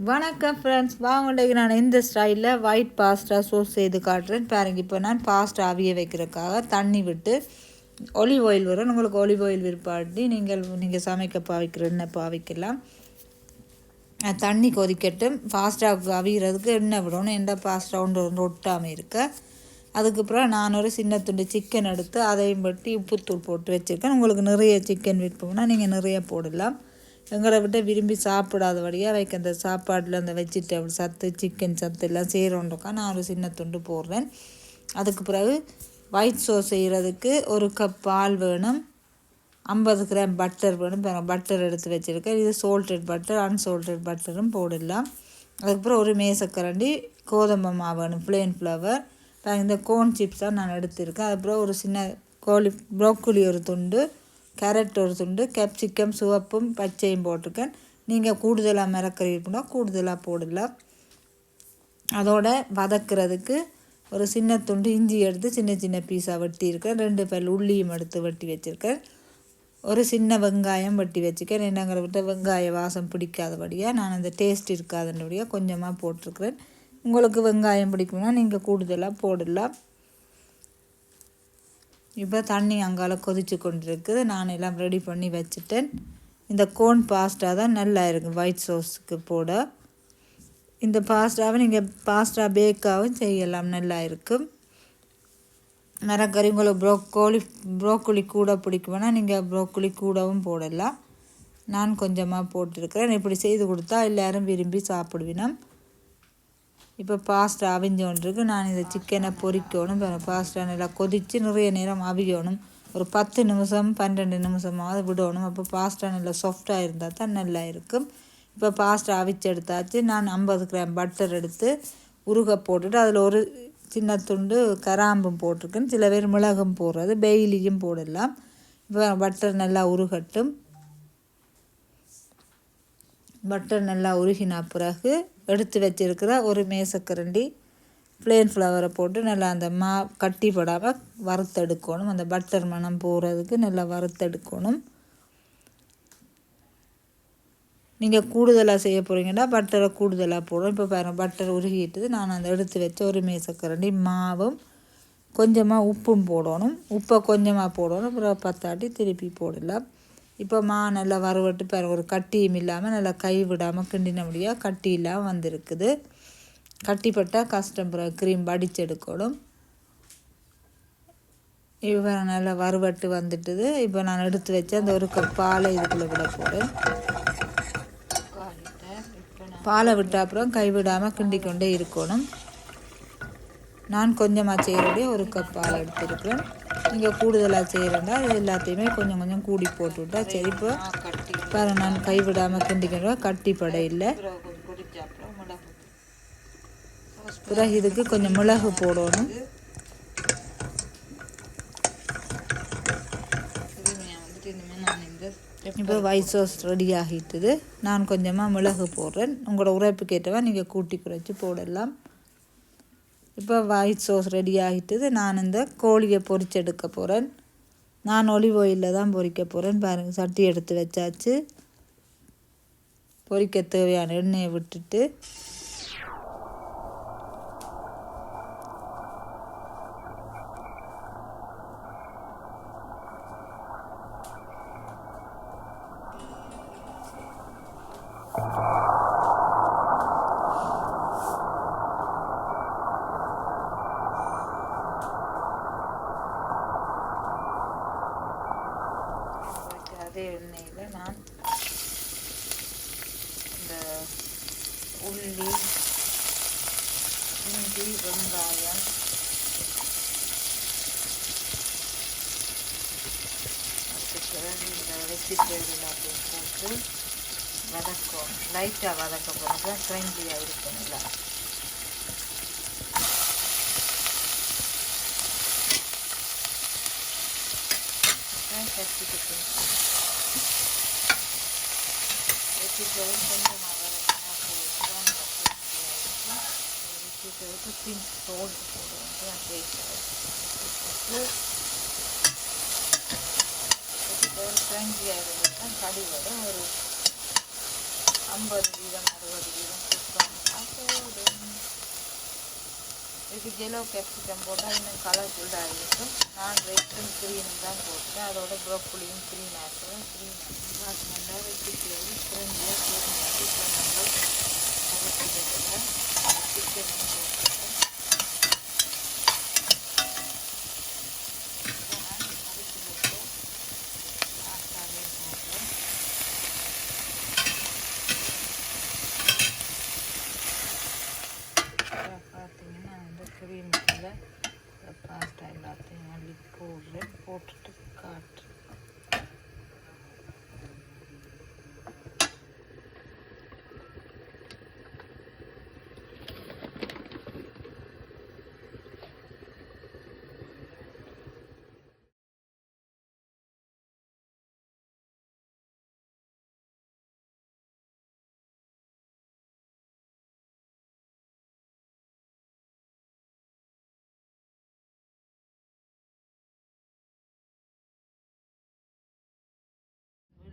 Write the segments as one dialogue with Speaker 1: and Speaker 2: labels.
Speaker 1: வணக்கம் ஃப்ரெண்ட்ஸ், வாங்க நான் இந்த ஸ்டைலில் ஒயிட் பாஸ்தா சோஸ் செய்து காட்டுறேன் பாருங்க. இப்போ நான் பாஸ்தா அவிய வைக்கிறதுக்காக தண்ணி விட்டு ஒலிவ் ஆயில் வரும். உங்களுக்கு ஒலிவ் ஆயில் விருப்பாட்டி நீங்கள் சமைக்க பாவிக்கிற எண்ணெய் பாவிக்கலாம். தண்ணி கொதிக்கட்டும். பாஸ்தாவுக்கு அவிகிறதுக்கு எண்ணெய் விடணும். எண்ணெய் பாஸ்தா ஒன்று ஒட்டாமல் இருக்க. அதுக்கப்புறம் நான் ஒரு சின்ன துண்டு சிக்கன் எடுத்து அதையும் பட்டி உப்புத்தூள் போட்டு வச்சுருக்கேன். உங்களுக்கு நிறைய சிக்கன் விருப்பம்னா நீங்கள் நிறைய போடலாம். எங்களை விட்டு விரும்பி சாப்பிடாதபடியாக வைக்க அந்த சாப்பாட்டில் அந்த வெஜிடபிள் சத்து சிக்கன் சத்து எல்லாம் செய்கிறோன்றக்கா நான் ஒரு சின்ன துண்டு போடுறேன். அதுக்கு பிறகு ஒயிட் சோஸ் செய்கிறதுக்கு 1 கப் பால் வேணும், 50 கிராம் பட்டர் வேணும். பட்டர் எடுத்து வச்சுருக்கேன். இது சோல்டட் பட்டர், அன்சோல்டட் பட்டரும் போடலாம். அதுக்கப்புறம் ஒரு மேசக்கரண்டி கோதுமை மாவு வேணும், பிளெயின் ஃப்ளவர். இந்த கோன் சிப்ஸ் தான் நான் எடுத்திருக்கேன். அதுக்கப்புறம் ஒரு சின்ன ப்ரோக்கோலி ஒரு துண்டு, கேரட் ஒரு துண்டு, கேப்சிகம் சிவப்பும் பச்சையும் போட்டிருக்கேன். நீங்கள் கூடுதலாக மிளகறி இருக்குன்னா கூடுதலாக போடலாம். அதோட வதக்கிறதுக்கு ஒரு சின்ன துண்டு இஞ்சி எடுத்து சின்ன சின்ன பீஸாக வெட்டியிருக்கேன். 2 பல் உள்ளியும் எடுத்து வெட்டி வச்சுருக்கேன். ஒரு சின்ன வெங்காயம் வெட்டி வச்சுருக்கேன். என்னங்கிற விட்ட வெங்காய வாசம் பிடிக்காதபடியாக நான் அந்த டேஸ்ட் இருக்காதபடியாக கொஞ்சமாக போட்டிருக்கிறேன். உங்களுக்கு வெங்காயம் பிடிக்கும்னா நீங்கள் கூடுதலாக போடலாம். இப்போ தண்ணி அங்கால கொதித்து கொண்டிருக்குது. நான் எல்லாம் ரெடி பண்ணி வச்சுட்டேன். இந்த கோன் பாஸ்தா தான் நல்லா இருக்கும் ஒயிட் சோஸுக்கு போட. இந்த பாஸ்தாவை நீங்கள் பாஸ்தா பேக்காகவும் செய்யலாம், நல்லா இருக்கும். மரக்கறி உங்களுக்கு ப்ரோக்கோலி கூட பிடிக்கும்னா நீங்கள் ப்ரோக்கோலி கூடவும் போடலாம். நான் கொஞ்சமாக போட்டிருக்கிறேன். இப்படி செய்து கொடுத்தா எல்லோரும் விரும்பி சாப்பிடுவினோம். இப்போ பாஸ்தா அவிஞ்சோன்றிருக்கு. நான் இந்த சிக்கனை பொரிக்கணும். பாஸ்தா நல்லா கொதித்து நிறைய நேரம் அவியணும். ஒரு 10 நிமிஷம் 12 நிமிஷமாவது விடணும். அப்போ பாஸ்தா நல்லா சாஃப்டாக இருந்தால் தான் நல்லா இருக்கும். இப்போ பாஸ்தா அவிச்சு எடுத்தாச்சு. நான் 50 கிராம் பட்டர் எடுத்து உருக போட்டுட்டு அதில் ஒரு சின்ன துண்டு கராம்பும் போட்டிருக்கேன். சில பேர் மிளகும் போடுறது, பெயிலியும் போடலாம். இப்போ பட்டர் நல்லா உருகட்டும். பட்டர் நல்லா உருகின பிறகு எடுத்து வச்சிருக்கிற ஒரு மேசக்கரண்டி பிளெயின் ஃப்ளவரை போட்டு நல்லா அந்த கட்டிப்படாமல் வறுத்தெடுக்கணும். அந்த பட்டர் மணம் போகிறதுக்கு நல்லா வறுத்தெடுக்கணும். நீங்கள் கூடுதலாக செய்ய போகிறீங்கன்னா பட்டரை கூடுதலாக போடணும். இப்போ பாருங்கள், பட்டர் உருகிட்டுது. நான் அந்த எடுத்து வச்ச ஒரு மேசக்கரண்டி மாவும் கொஞ்சமாக உப்பும் போடணும். உப்பை கொஞ்சமாக போடணும். அப்புறம் பத்தாட்டி திருப்பி போடலாம். இப்போ நல்லா வறுவட்டு பாருங்கள், ஒரு கட்டியும் இல்லாமல் நல்லா கை விடாமல் கிண்டின முடியாக கட்டி இல்லாமல் வந்திருக்குது. கட்டிப்பட்டால் கஷ்டம். பிறகு க்ரீம் வடிச்செடுக்கணும். இப்போ நல்லா வறுவட்டு வந்துட்டுது. இப்போ நான் எடுத்து வச்சு அந்த 1 கப் பாலை இதுக்குள்ளே விட போகிறேன். பாலை விட்ட அப்புறம் கைவிடாமல் கிண்டிக்கொண்டே இருக்கணும். நான் கொஞ்சமாக செய்கிறதே 1 கப் பால் எடுத்துருக்கிறேன். நீங்கள் கூடுதலாக செய்கிறேன்டா இது எல்லாத்தையுமே கொஞ்சம் கொஞ்சம் கூடி போட்டு விட்டா சரி. இப்போ பாரு, நான் கைவிடாமல் கிண்டிக்கிறேன், கட்டிப்படை இல்லை. பிறகு இதுக்கு கொஞ்சம் மிளகு போடணும். இப்போ ஒயிட் சோஸ் ரெடி ஆகிட்டுது. நான் கொஞ்சமாக மிளகு போடுறேன். உங்களோட உரைப்புக்கு ஏற்றவா நீங்கள் கூட்டி குறைச்சி போடலாம். இப்போ ஒயிட் சோஸ் ரெடி ஆகிட்டுது. நான் இந்த கோழியை பொரிச்செடுக்க போகிறேன். நான் ஒலிவ் ஆயிலில் தான் பொரிக்க போகிறேன். பாருங்கள், சட்டி எடுத்து வச்சாச்சு. பொரிக்க தேவையான எண்ணெயை விட்டுட்டு அதே எண்ணெயில் நான் இந்த உள்ளி, இஞ்சி, வெங்காயம், அதுக்கு இந்த வெஜிடபிள் எல்லாத்தையும் போட்டு வதக்கும். லைட்டாக வதக்க போகிறது கிரஞ்சியாக இருக்கணும்ல. கட்டிக்கிட்டு கொஞ்சமாக வதக்கினா போதும். பிங்க் சோல்ட் போடுவோம், டேஸ்ட்டாக கிரஞ்சியாக இருந்துச்சுன்னா கடி வரும். ஒரு 50 வீதம் 60 வீதம் இதுக்கு yellow capsicum போட்டால் இன்னும் கலர்ஃபுல்லாக இருக்கும். நான் ரெட்டும் க்ரீனும் தான் போட்டேன். அதோட ப்ரோக்கோலியும் க்ரீன் ஆக்குறேன். க்ரீன் ஆக்கி நல்லா வச்சுட்டு ஃப்ரெண்டில் வீட்டில் நம்ம அரைச்சிக்கிறேன். சிக்கன் போட்டுருக்கேன். பார்த்தீங்கன்னா அந்த க்ரீமுக்குள்ள பாஸ்தா எல்லாத்தையும் அள்ளி போடுறேன். போட்டுட்டு காட்டுறேன்.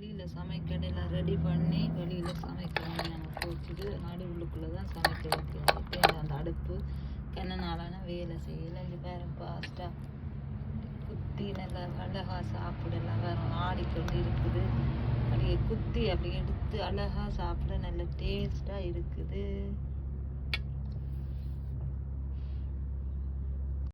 Speaker 1: வெளியில் சமைக்கடையில் ரெடி பண்ணி வெளியில் சமைக்கணும். நாங்கள் போச்சுட்டு நடுவுக்குள்ளே தான் சமைக்க வைக்கிறோம். இப்போ அந்த அடுப்பு கென்னனாலான வேலை செய்யலை. இது வேறு பாஸ்டா குத்தி நல்லா அழகாக சாப்பிடலாம். வேறு ஆடிக்கொண்டு இருக்குது. அப்படியே குத்தி அப்படி எடுத்து அழகாக சாப்பிட நல்ல டேஸ்ட்டாக இருக்குது.